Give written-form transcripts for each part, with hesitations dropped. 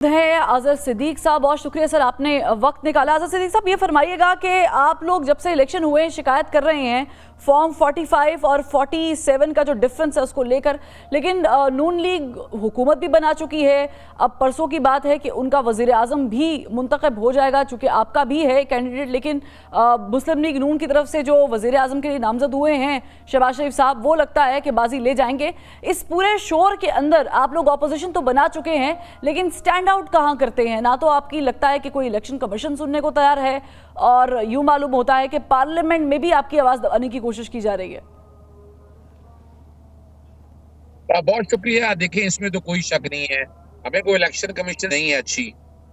है आज़र सिद्दीक साहब, बहुत शुक्रिया सर आपने वक्त निकाला। आज़र सिद्दीक साहब, ये फरमाइएगा कि आप लोग जब से इलेक्शन हुए शिकायत कर रहे हैं फॉर्म 45 और 47 का जो डिफरेंस है उसको लेकर, लेकिन नून लीग हुकूमत भी बना चुकी है। अब परसों की बात है कि उनका वज़ीर आज़म भी मुंतखब हो जाएगा, चूँकि आपका भी है कैंडिडेट, लेकिन मुस्लिम लीग नून की तरफ से जो वज़ीर आज़म के लिए नामजद हुए हैं शहबाज शरीफ साहब, वो लगता है कि बाजी ले जाएंगे। इस पूरे शोर के अंदर आप लोग अपोजिशन तो बना चुके हैं, लेकिन स्टैंड आउट कहां करते हैं? ना तो आपकी लगता है कि कोई इलेक्शन कमीशन सुनने को तैयार है, और यूं मालूम होता है कि पार्लियामेंट में भी आपकी आवाज दबाने की कोशिश की जा रही है। बहुत शुक्रिया। देखिए, इसमें तो कोई शक नहीं है, हमें कोई इलेक्शन कमीशन नहीं है अच्छी।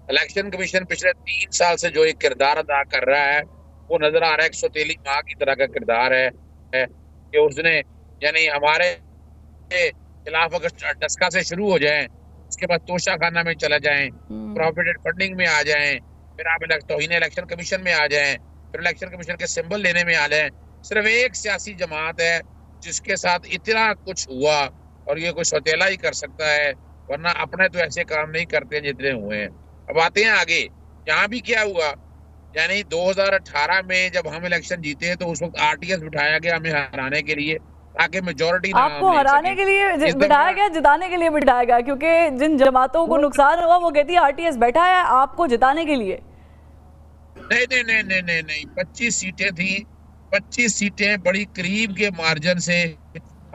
इलेक्शन कमीशन पिछले 3 साल से जो एक किरदार अदा कर रहा है वो नजर आ रहा है, एक सौतेली माँ की तरह का किरदार है कि उसने यानी हमारे खिलाफ अगर डस्का से शुरू हो जाए, उसके बाद तोशा खाना में चला जाएं, प्रोहिबिटेड फंडिंग में आ जाएं, फिर आप तौहीन इलेक्शन कमीशन में आ जाएं, फिर इलेक्शन कमीशन के सिंबल लेने में आ जाएं। सिर्फ एक सियासी जमात है जिसके साथ इतना कुछ हुआ और ये कोई सौतेला ही कर सकता है, वरना अपने तो ऐसे काम नहीं करते जितने हुए हैं। अब आते हैं आगे, यहाँ भी क्या हुआ, यानी 2018 में जब हम इलेक्शन जीते तो उस वक्त आरटीएस बिठाया गया हमें हराने के लिए, ताकि मेजोरिटी ना आपको हम ले हराने सकें। के लिए बिठाया गया, जिताने के लिए बिठाया गया? क्योंकि जिन जमातों को नुकसान हुआ वो कहती है आरटीएस बैठा है आपको जिताने के लिए। नहीं नहीं नहीं नहीं नहीं नहीं 25 सीटें थी, 25 सीटें बड़ी करीब के मार्जिन से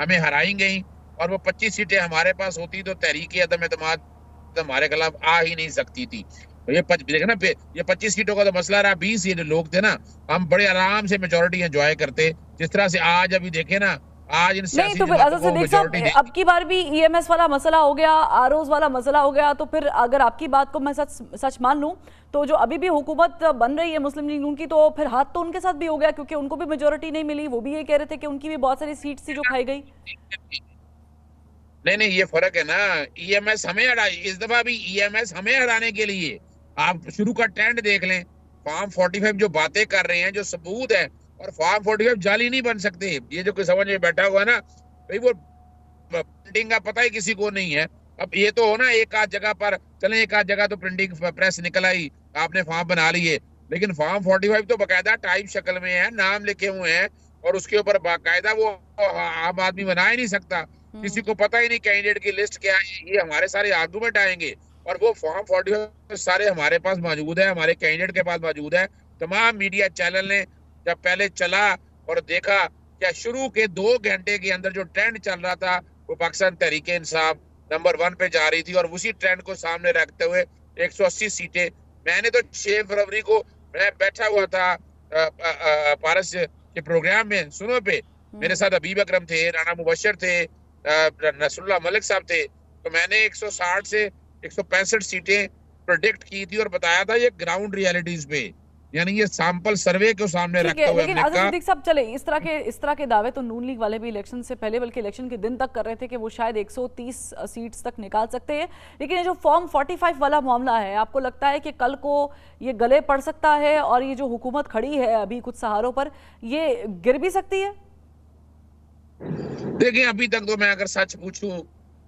हमें हराई गई, और वो 25 सीटें हमारे पास होती तो तहरीक अदम एतमाद हमारे खिलाफ आ ही नहीं सकती थी। तो ये देखे ना, ये 25 सीटों का तो मसला रहा, 20 ये लोग थे ना, हम बड़े आराम से मेजोरिटी एंजॉय करते। जिस तरह से आज अभी देखे ना, आज इन नहीं तो फिर आज़र सिद्दीक साहब, अब की बार भी ईएमएस वाला मसला हो गया, आरओज वाला मसला हो गया, तो फिर अगर आपकी बात को मैं सच मान लूं तो जो अभी भी हुकूमत बन रही है मुस्लिम लीग नून की, तो फिर हाथ तो उनके साथ भी हो गया, क्योंकि उनको भी मेजोरिटी नहीं मिली। वो भी ये कह रहे थे कि उनकी भी बहुत सारी सीट थी जो खाई गई। नहीं नहीं, ये फर्क है ना, ईएमएस हमें हराई, इस दफा भी ईएमएस हमें हराने के लिए। आप शुरू का ट्रेंड देख लें, फॉर्म 45 जो बातें कर रहे हैं, जो सबूत है, और फॉर्म 45 जाली नहीं बन सकते। ये जो कोई समझ में बैठा हुआ है ना भाई, वो प्रिंटिंग का पता ही किसी को नहीं है। अब ये तो हो ना, एक आध जगह पर चले, एक आध जगह तो प्रिंटिंग प्रेस निकल आई, आपने फॉर्म बना लिए, लेकिन फॉर्म 45 तो बाकायदा टाइप शक्ल में है, नाम लिखे हुए हैं, और उसके ऊपर बाकायदा वो आम आदमी बना ही नहीं सकता। किसी को पता ही नहीं कैंडिडेट की लिस्ट क्या है, ये हमारे सारे आर्गूमेंट आएंगे, और वो फॉर्म 45 सारे हमारे पास मौजूद है, हमारे कैंडिडेट के पास मौजूद है। तमाम मीडिया चैनल ने जब पहले चला और देखा, क्या शुरू के 2 घंटे के अंदर जो ट्रेंड चल रहा था वो पाकिस्तान तहरीक इंसाफ नंबर 1 पे जा रही थी, और उसी ट्रेंड को सामने रखते हुए 180 सीटें। मैंने तो 6 फरवरी को मैं बैठा हुआ था पारस के प्रोग्राम में सुनो पे, मेरे साथ हबीब अकरम थे, राना मुबशर थे, नसरुल्लाह मलिक साहब थे, तो मैंने 160 से 165 सीटें प्रेडिक्ट की थी और बताया था ये ग्राउंड रियलिटीज पे, यानी ये सैंपल सर्वे को सामने रखते हुए। लेकिन आज़र सिद्दीक साहब, चले इस तरह के दावे तो नून लीग वाले भी इलेक्शन से पहले, बल्कि इलेक्शन के दिन तक कर रहे थे कि वो शायद 130 सीट्स तक निकाल सकते हैं, लेकिन ये जो फॉर्म 45 वाला मामला है, आपको लगता है कि कल को ये गले पड़ सकता है, और ये जो हुकूमत खड़ी है अभी कुछ सहारों पर, ये गिर भी सकती है? देखिए, अभी तक तो मैं अगर सच पूछूं,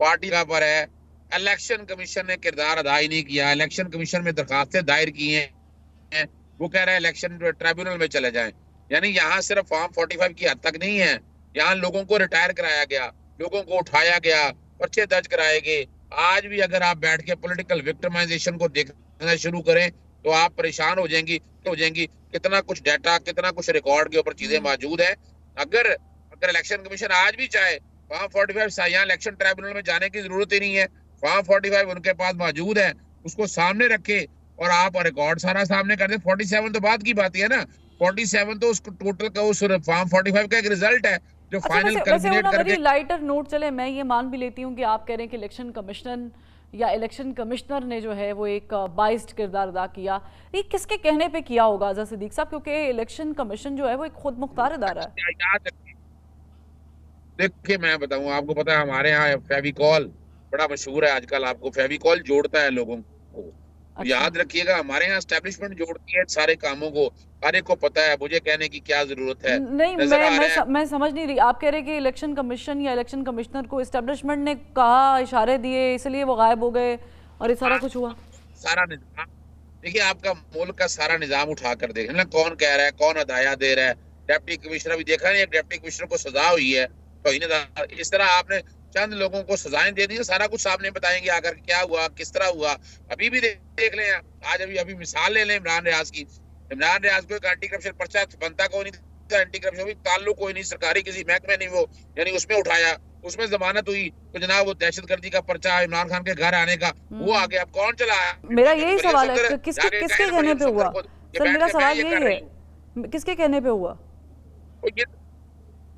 पार्टी का पर है, इलेक्शन कमीशन ने किरदार अदा ही नहीं किया। इलेक्शन कमीशन में दरखास्तें दायर की हैं, वो कह रहा है इलेक्शन ट्रिब्यूनल में चले जाएं। यानी यहाँ सिर्फ फॉर्म 45 की हद तक नहीं है, यहाँ लोगों को रिटायर कराया गया, लोगों को उठाया गया, पर्चे दर्ज कराए गए। आज भी अगर आप बैठ के पॉलिटिकल विक्टिमाइजेशन को देखना शुरू करें तो आप परेशान हो जाएंगी। कितना कुछ डाटा, कितना कुछ रिकॉर्ड के ऊपर चीजें मौजूद है। अगर इलेक्शन कमीशन आज भी चाहे, फॉर्म 45 यहाँ इलेक्शन ट्रिब्यूनल में जाने की जरूरत ही नहीं है, फॉर्म 45 उनके पास मौजूद है, उसको सामने रखे और आप रिकॉर्ड सारा सामने कर दे। 47 तो बात की बात है ना, 47 तो उसको टोटल का उस फॉर्म 45 का एक रिजल्ट है जो फाइनल कैलकुलेट करके। लाइटर नोट, चले मैं ये मान भी लेती हूँ कि आप कह रहे हैं कि इलेक्शन कमीशन या इलेक्शन कमिश्नर ने जो है वो एक बाइस्ड किरदार अदा किया, ये किसके कहने पे किया होगा आज़र सिद्दीक साहब? क्योंकि इलेक्शन कमीशन जो है वो एक खुद मुख्तार इदारा है। देखिए, मैं बताऊं आपको, पता है हमारे यहाँ फेविकॉल बड़ा मशहूर है आजकल, आपको फेविकॉल जोड़ता है लोगों को। अच्छा। याद रखिएगा, हमारे यहाँ एस्टेब्लिशमेंट जोड़ती है सारे कामों को, हर एक को पता है, मुझे कहने की क्या जरूरत है। नहीं, मैं समझ नहीं रही। आप कह रहे कि इलेक्शन कमीशन या इलेक्शन कमिश्नर को एस्टेब्लिशमेंट ने कहा, इशारे दिए, इसलिए वो गायब हो गए और ये सारा कुछ हुआ। सारा निजाम, देखिए आपका मुल्क का सारा निजाम उठा कर देख ना, कौन कह रहा है, कौन हदाया दे रहा है। डिप्टी कमिश्नर भी देखा नहीं, एक डिप्टी कमिश्नर को सजा हुई है तो इस तरह आपने चंद लोगों को सजाएं दे दी, सारा कुछ सामने बताएंगे आकर क्या हुआ, किस तरह हुआ। अभी भी देख लें, आज अभी अभी मिसाल ले लें इमरान रियाज की। इमरान रियाज को एक एंटी करप्शन पर्चा बनता कोई नहीं था, एंटी करप्शन भी ताल्लुक कोई नहीं, सरकारी किसी महकमे नहीं, वो यानी उसमें उठाया, उसमें जमानत हुई, तो जनाब वो दहशतगर्दी का पर्चा इमरान खान के घर आने का वो आ गया। अब कौन चलाया? मेरा यही सवाल है कि किसके जाके किसके कहे कहने मरियम पे हुआ? सफदर को कि सर बैठ मेरा के मैं सवाल ये यही कर है, रही हूँ। किसके कहने पे हुआ? तो ये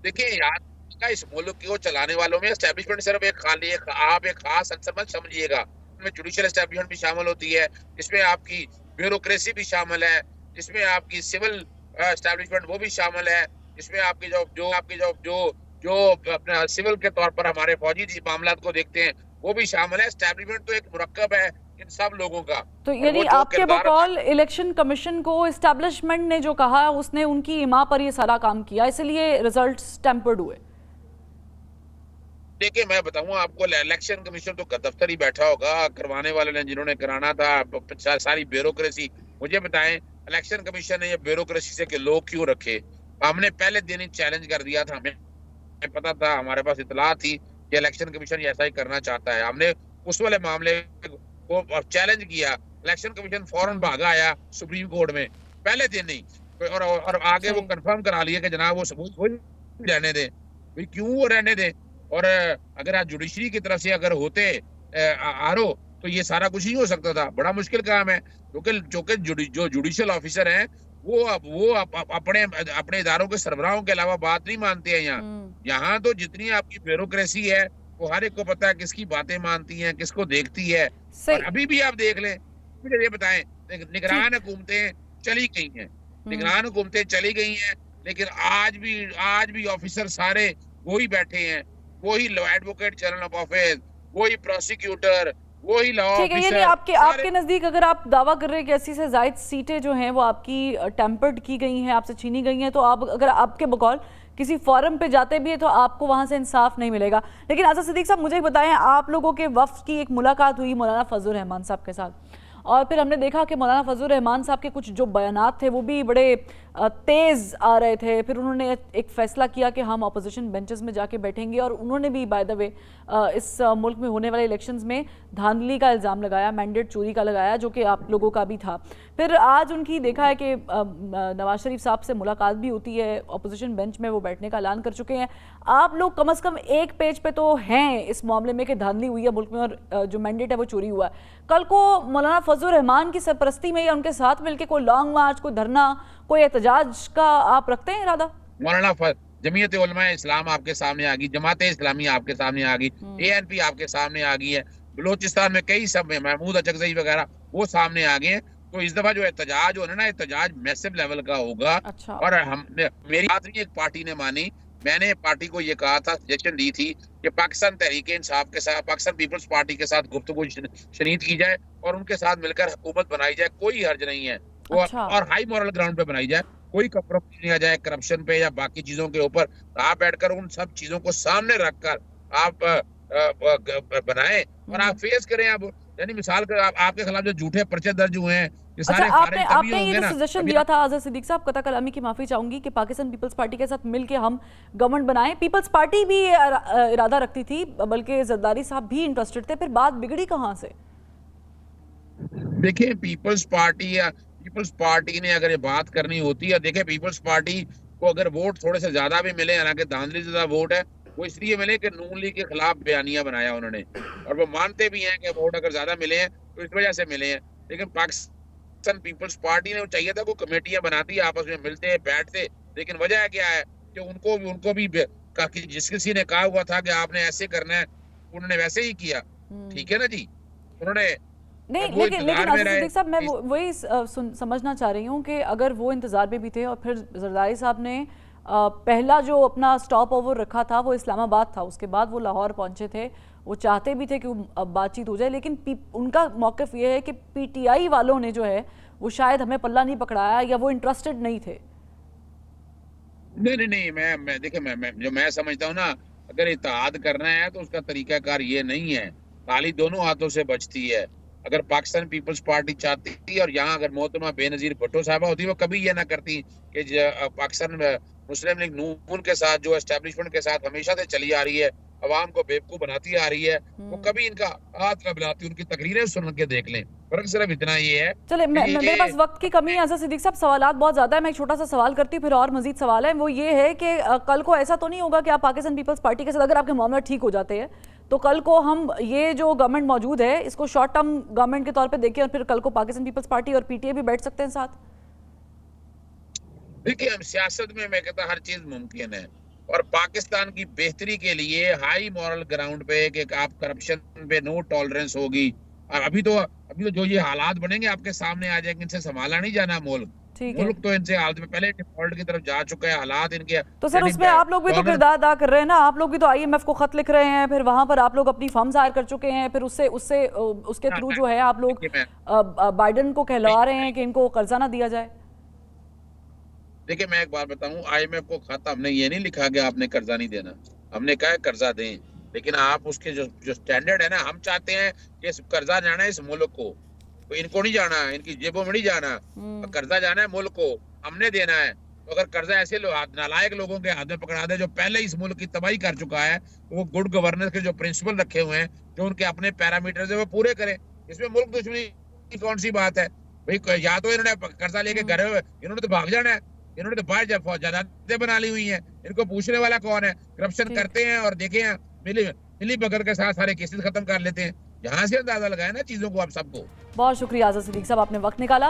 देखिए यार, का इस मुल्क को चलाने वालों में एस्टेब्लिशमेंट सिर्फ एक खाली आप एक खास अंसर मत समझिएगा। इसमें जुडिशियल एस्टेब्लिशमेंट भी शामिल होती है, इसमें आपकी ब्यूरोक्रेसी भी शामिल है, इसमें आपकी सिविल एस्टेब्लिशमेंट वो भी शामिल है, इसमें आपकी जो आपकी जो जो अपना सिविल के तौर पर हमारे फौजी मामला को देखते हैं वो भी शामिल है। एस्टेब्लिशमेंट तो एक मुरक्कब है इन सब लोगों का। तो यानी आपके बकौल इलेक्शन कमीशन को एस्टेब्लिशमेंट ने जो कहा उसने उनकी इमा पर ये सारा काम किया, इसलिए रिजल्ट्स टेम्पर्ड हुए। देखिए मैं बताऊं आपको, इलेक्शन कमीशन तो दफ्तर ही बैठा होगा, करवाने वाले ने जिन्होंने कराना था सारी ब्यूरोक्रेसी। मुझे बताएं इलेक्शन कमीशन ने ये ब्यूरोक्रेसी से कि लोग क्यों रखे? हमने पहले दिन ही चैलेंज कर दिया था, हमें पता था, हमारे पास इतला थी कि इलेक्शन कमीशन ऐसा ही करना चाहता है। हमने उस वाले मामले को चैलेंज किया, इलेक्शन कमीशन फौरन भागा आया सुप्रीम कोर्ट में पहले दिन ही, और आगे वो कंफर्म करा लिया कि जनाब वो सबूत रहने दें। भाई क्यों वो रहने दें? और अगर आप जुडिशरी की तरफ से अगर होते आर ओ तो ये सारा कुछ नहीं हो सकता था। बड़ा मुश्किल काम है, क्योंकि जो जुडिशियल ऑफिसर हैं वो अपने अपने इदारों के सरबराहों के अलावा बात नहीं मानते हैं। यहाँ तो जितनी आपकी ब्यूरोक्रेसी है वो हर एक को पता है किसकी बातें मानती हैं, किसको देखती है। और अभी भी आप देख लें, मुझे ये बताएं, निगरान हुकूमतें चली गई हैं, निगरान हुकूमतें चली गई हैं, लेकिन आज भी ऑफिसर सारे वही बैठे हैं, वही law advocate general of office, वही प्रोसिक्यूटर, वही लॉ ऑफिसर। ठीक है, यानी आपके नजदीक अगर आप दावा कर रहे हैं कि 80 से ज्यादा सीटें जो हैं वो आपकी टेम्पर्ड की गई हैं, आपसे छीनी गई हैं, तो आप अगर आपके बकौल किसी फोरम पे जाते भी है तो आपको वहां से इंसाफ नहीं मिलेगा। लेकिन आज़ाद सिद्दीकी साहब मुझे बताएं, आप लोगों के वफ्द की एक मुलाकात हुई मौलाना फजल रहमान साहब के साथ, और फिर हमने देखा कि मौलाना फजल रहमान साहब के कुछ जो बयानात थे वो भी बड़े तेज़ आ रहे थे। फिर उन्होंने एक फ़ैसला किया कि हम अपोजिशन बेंचेस में जाके बैठेंगे, और उन्होंने भी बाय द वे इस मुल्क में होने वाले इलेक्शंस में धांधली का इल्ज़ाम लगाया, मैंडेट चोरी का लगाया, जो कि आप लोगों का भी था। फिर आज उनकी देखा है कि नवाज शरीफ साहब से मुलाकात भी होती है, अपोजिशन बेंच में वो बैठने का ऐलान कर चुके हैं। आप लोग कम अज़ कम एक पेज पे तो हैं इस मामले में कि धांधली हुई है मुल्क में और जो मैंडेट है वो चोरी हुआ है। कल को मौलाना फजल रहमान की सरपरस्ती में या उनके साथ मिलकर कोई लॉन्ग मार्च, कोई धरना, कोई एहतजाज का आप रखते हैं इरादा? मौलाना जमीयत उलमा इस्लाम आपके सामने आ गई, जमात इस्लामी आपके सामने आ गई, ANP आपके सामने आ गई है, बलोचिस्तान में कई सब में महमूद अचकजई वगैरह वो सामने आ गए हैं। तो इस दफा जो एहतजाज होना ना, एहतजाज मैसिव लेवल का होगा। अच्छा। और हमने, मेरी बात नहीं एक पार्टी ने मानी, मैंने पार्टी को ये कहा था, सजेशन दी थी कि पाकिस्तान तहरीक इंसाफ के साथ, पाकिस्तान पीपल्स पार्टी के साथ गुफ्तगू शनीद की जाए और उनके साथ मिलकर हुकूमत बनाई जाए, कोई हर्ज नहीं है वो। अच्छा। और हाई मॉरल ग्राउंड पे बनाई जाए, कोई कम्प्रोमाइज नहीं आ जाए करप्शन पे या बाकी चीजों के ऊपर। आप बैठकर उन सब चीजों को सामने रखकर आप बनाएं और आप फेस करें। आप यानी मिसाल कर आपके खिलाफ जो झूठे पर्चे दर्ज हुए हैं, ये सारे आपने तभी ये होंगे जो ना। सजेशन दिया था आज़ाद सिद्दीकी साहब, कता कलामी की माफी चाहूंगी कि पाकिस्तान पीपल्स पार्टी के साथ मिलकर हम गवर्नमेंट बनाएं। पीपल्स पार्टी भी इरादा रखती थी, बल्कि जरदारी साहब भी इंटरेस्टेड थे, फिर बात बिगड़ी कहां से? देखिए पीपल्स पार्टी ने अगर ये बात करनी होती है, देखिए पीपल्स पार्टी को अगर वोट थोड़े से ज्यादा भी मिले, हालांकि धांधली से ज्यादा वोट है, वो इसलिए मिले कि नून लीग के खिलाफ बयानिया बनाया उन्होंने, और वो मानते भी हैं कि वोट अगर ज्यादा मिले हैं तो इस वजह से मिले हैं। लेकिन पाकिस्तान पीपल्स पार्टी ने चाहिए था, वो कमेटियां बनाती, आपस में मिलते बैठते, लेकिन वजह क्या है कि उनको भी जिस किसी ने कहा हुआ था कि आपने ऐसे करना है, उन्होंने वैसे ही किया। ठीक है ना जी, उन्होंने नहीं, लेकिन आज़ाद सिद्दीकी साहब मैं वही समझना चाह रही हूँ कि अगर वो इंतजार में भी थे और फिर जरदारी साहब ने पहला जो अपना स्टॉप ओवर रखा था वो इस्लामाबाद था, उसके बाद वो लाहौर पहुंचे थे, वो चाहते भी थे कि अब बातचीत हो जाए, लेकिन उनका मौक़िफ़ ये है कि PTI वालों ने जो है वो शायद हमें पल्ला नहीं पकड़ाया या वो इंटरेस्टेड नहीं थे। नहीं, मैं देखिए, मैं समझता हूँ ना, अगर इत्तेहाद करना है तो उसका तरीकाकार ये नहीं है, ताली दोनों हाथों से बजती है। अगर पाकिस्तान पीपल्स पार्टी चाहती और यहाँ अगर मोहतरमा बेनजीर भुट्टो साहबा होती, वो कभी ये ना करती कि पाकिस्तान मुस्लिम लीग नून के साथ जो एस्टेब्लिशमेंट के साथ हमेशा से चली आ रही है, अवाम को बेवकूफ बनाती आ रही है, वो कभी इनका हाथ न बनाती। उनकी तकरीरें सुन के देख लें, फर्क सिर्फ इतना ये है। चले, मेरे पास वक्त की कमी है आज़ाद सिद्दीकी साहब, सवालात बहुत ज़्यादा है, मैं एक छोटा सा सवाल करती हूँ फिर और मजीद सवाल है। वो ये है कि कल को ऐसा तो नहीं होगा कि आप पाकिस्तान पीपल्स पार्टी के साथ अगर आपके मामला ठीक हो जाते हैं तो कल को हम ये जो गवर्नमेंट मौजूद है इसको शॉर्ट टर्म गवर्नमेंट के तौर पे देखें और फिर कल को पाकिस्तान पीपल्स पार्टी और पीटीआई भी बैठ सकते हैं साथ? देखिए, हम सियासत में मैं कहता हर चीज मुमकिन है, और पाकिस्तान की बेहतरी के लिए हाई मॉरल ग्राउंड पे कि आप करप्शन पे नो टॉलरेंस होगी। और अभी तो जो ये हालात बनेंगे आपके सामने आ जाएंगे, इनसे संभाला नहीं जाना मुल्क। ठीक है। मुल्क तो इनसे हालत में पहले डिफॉल्ट की तरफ जा चुका है, हालात इनके। तो सर उसमें आप लोग भी तो किरदार अदा कर रहे हैं ना, आप लोग भी तो आईएमएफ को खत लिख रहे हैं, फिर वहां पर आप लोग अपनी फर्म जाहिर कर चुके हैं, फिर उसके थ्रू जो है आप लोग बाइडेन को कहलवा रहे हैं कि इनको कर्जा ना दिया जाए। देखिए, मैं एक बात बताऊं, आईएमएफ को खाता हमने ये नहीं लिखा कि आपने कर्जा नहीं देना, हमने कहा है कर्जा दें, लेकिन आप उसके जो स्टैंडर्ड है ना, हम चाहते हैं कि कर्जा जाना है इस मुल्क को, तो इनको नहीं जाना, इनकी जेबों में नहीं जाना, कर्जा जाना है मुल्क को, हमने देना है। तो अगर कर्जा ऐसे नालायक लोगों के हाथ में पकड़ा दे जो पहले इस मुल्क की तबाही कर चुका है, तो वो गुड गवर्नेंस के जो प्रिंसिपल रखे हुए हैं, जो उनके अपने पैरामीटर्स है, वो पूरे करें। इसमें मुल्क दुश्मनी की कौन सी बात है भाई? या तो इन्होंने कर्जा लेके घर इन्होंने तो भाग जाना है, इन्होंने तो बाहर जायदादें बना ली हुई हैं, इनको पूछने वाला कौन है? करप्शन करते हैं और देखे हैं मिली बगर के साथ सारे केसेस खत्म कर लेते हैं। यहाँ से अंदाजा लगाए ना चीजों को आप सबको। बहुत शुक्रिया आज़ाद सिद्दीकी साहब, आपने वक्त निकाला।